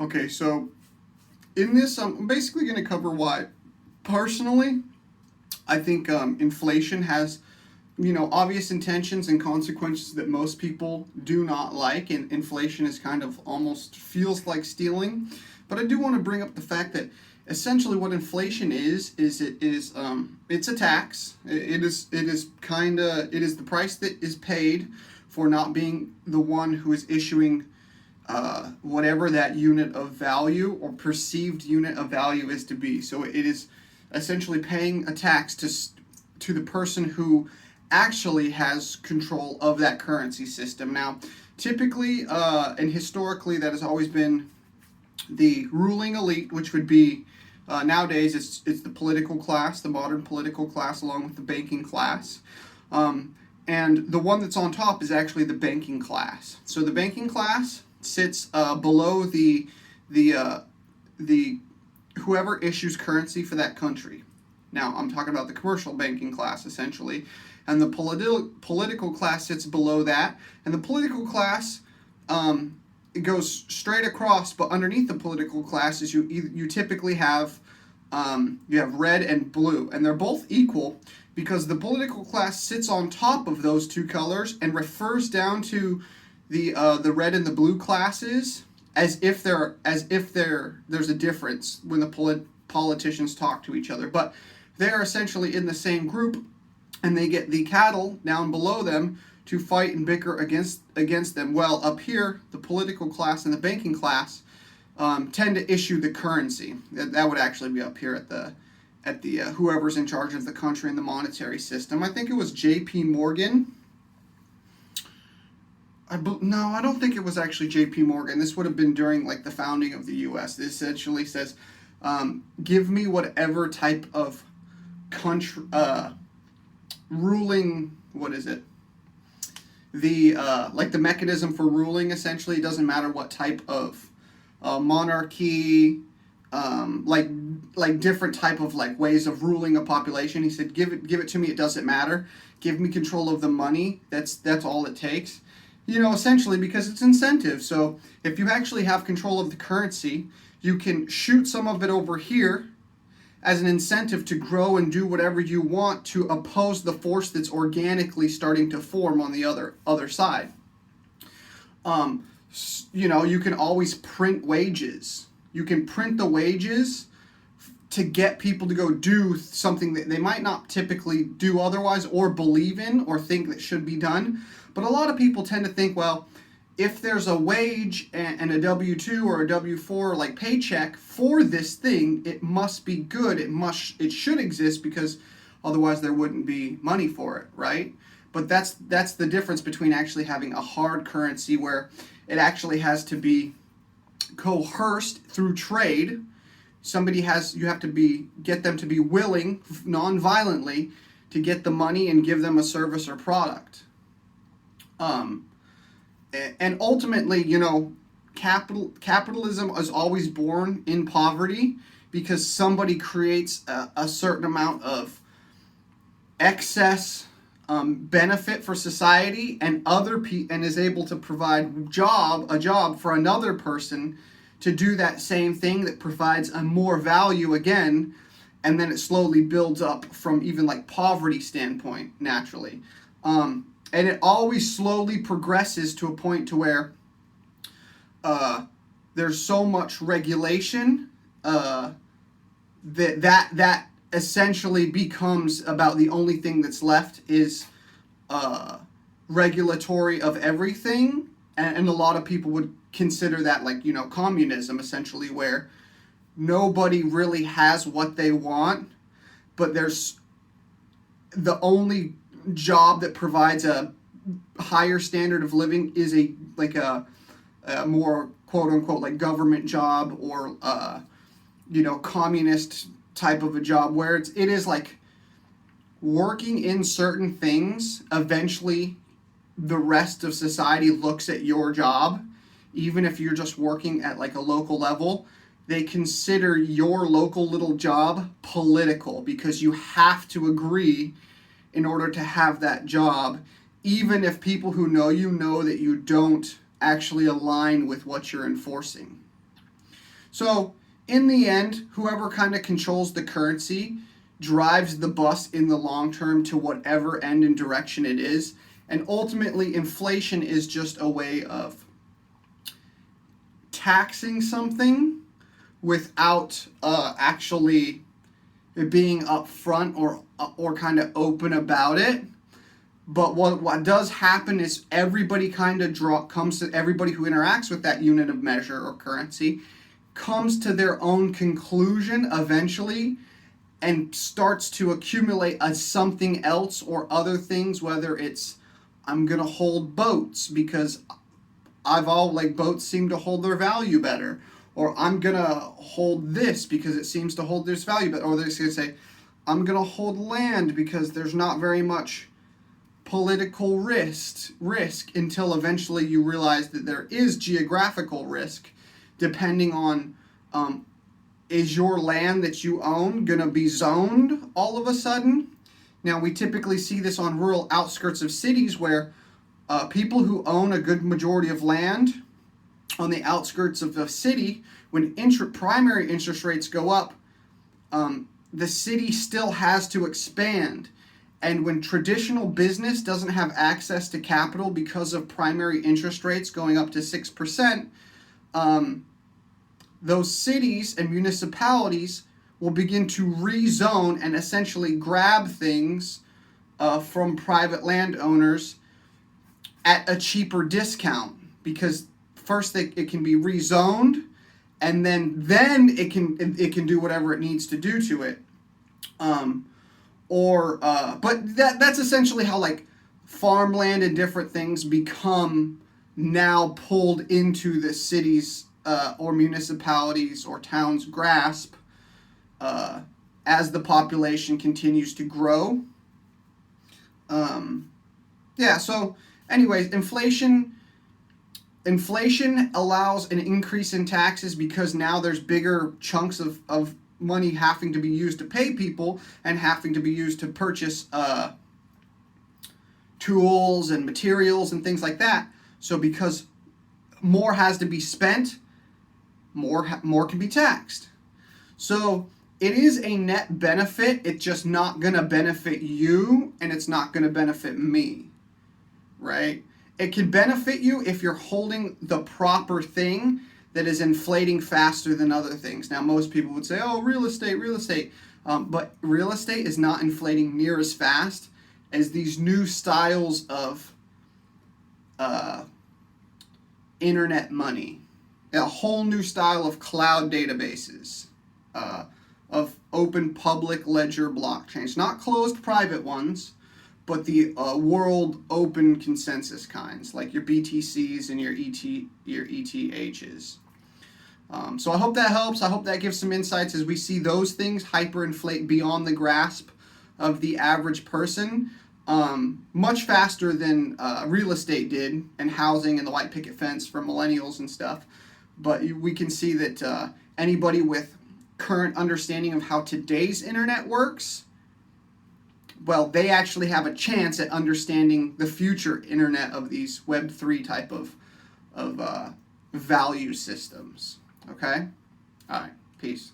Okay, so in this, I'm basically going to cover why, personally, I think inflation has, obvious intentions and consequences that most people do not like, and inflation is kind of almost feels like stealing. But I do want to bring up the fact that essentially what inflation is it's a tax. It is the price that is paid for not being the one who is issuing whatever that unit of value or perceived unit of value is to be. So it is essentially paying a tax to the person who actually has control of that currency system. Now, typically and historically, that has always been the ruling elite, which would be nowadays it's the political class, the modern political class, along with the banking class. And the one that's on top is actually the banking class. So the banking class sits below the whoever issues currency for that country. Now, I'm talking about the commercial banking class, essentially. And the political class sits below that. And the political class, it goes straight across, but underneath the political class is you typically have red and blue. And they're both equal because the political class sits on top of those two colors and refers down to the red and the blue classes as if there's a difference when the politicians talk to each other. But they're essentially in the same group, and they get the cattle down below them to fight and bicker against them. Well, up here, the political class and the banking class tend to issue the currency. That would actually be up here at the whoever's in charge of the country and the monetary system. I think it was J.P. Morgan. No, I don't think it was actually J.P. Morgan. This would have been during like the founding of the U.S. This essentially says, give me whatever type of country ruling. What is it? The like the mechanism for ruling. Essentially, it doesn't matter what type of monarchy, like different type of like ways of ruling a population. He said, give it to me. It doesn't matter. Give me control of the money. That's all it takes. Essentially because it's incentive. So if you actually have control of the currency, you can shoot some of it over here as an incentive to grow and do whatever you want to oppose the force that's organically starting to form on the other side. You can always print wages. You can print the wages to get people to go do something that they might not typically do otherwise or believe in or think that should be done. But a lot of people tend to think, well, if there's a wage and a W-2 or a W-4 like paycheck for this thing, it must be good. It should exist because otherwise there wouldn't be money for it, right? But that's the difference between actually having a hard currency where it actually has to be coerced through trade. You have to get them to be willing non-violently to get the money and give them a service or product. And ultimately, capitalism is always born in poverty because somebody creates a certain amount of excess benefit for society, and and is able to provide a job for another person to do that same thing that provides a more value again, and then it slowly builds up from even like poverty standpoint naturally. And it always slowly progresses to a point to where there's so much regulation that essentially becomes about the only thing that's left is regulatory of everything. And a lot of people would consider that like, communism, essentially, where nobody really has what they want, but there's the only job that provides a higher standard of living is a more quote unquote like government job or communist type of a job where it is like working in certain things. Eventually the rest of society looks at your job, even if you're just working at like a local level. They consider your local little job political because you have to agree in order to have that job, even if people who know that you don't actually align with what you're enforcing. So in the end, whoever kind of controls the currency drives the bus in the long term to whatever end and direction it is. And ultimately, inflation is just a way of taxing something without actually being upfront or kind of open about it. But what does happen is everybody kind of comes to everybody who interacts with that unit of measure or currency comes to their own conclusion eventually and starts to accumulate as something else or other things, whether it's I'm gonna hold boats because boats seem to hold their value better, or I'm gonna hold this because it seems to hold this value better, or they're gonna say I'm gonna hold land because there's not very much political risk until eventually you realize that there is geographical risk depending on is your land that you own going to be zoned all of a sudden? Now, we typically see this on rural outskirts of cities where people who own a good majority of land on the outskirts of the city, when primary interest rates go up, the city still has to expand. And when traditional business doesn't have access to capital because of primary interest rates going up to 6%, those cities and municipalities will begin to rezone and essentially grab things from private landowners at a cheaper discount, because first it can be rezoned, and then it can do whatever it needs to do to it. But that's essentially how like farmland and different things become now pulled into the cities or municipalities or towns' grasp as the population continues to grow. So anyways, inflation allows an increase in taxes because now there's bigger chunks of money having to be used to pay people and having to be used to purchase tools and materials and things like that. So because more has to be spent, more can be taxed. So it is a net benefit. It's just not going to benefit you, and it's not going to benefit me, right? It can benefit you if you're holding the proper thing that is inflating faster than other things. Now, most people would say, oh, real estate. But real estate is not inflating near as fast as these new styles of internet money. A whole new style of cloud databases, of open public ledger blockchains. Not closed private ones, but the world open consensus kinds, like your BTCs and your ETHs. So I hope that helps. I hope that gives some insights as we see those things hyperinflate beyond the grasp of the average person, much faster than real estate did, and housing and the white picket fence for millennials and stuff. But we can see that anybody with current understanding of how today's internet works, well, they actually have a chance at understanding the future internet of these Web3 type of value systems. Okay? All right. Peace.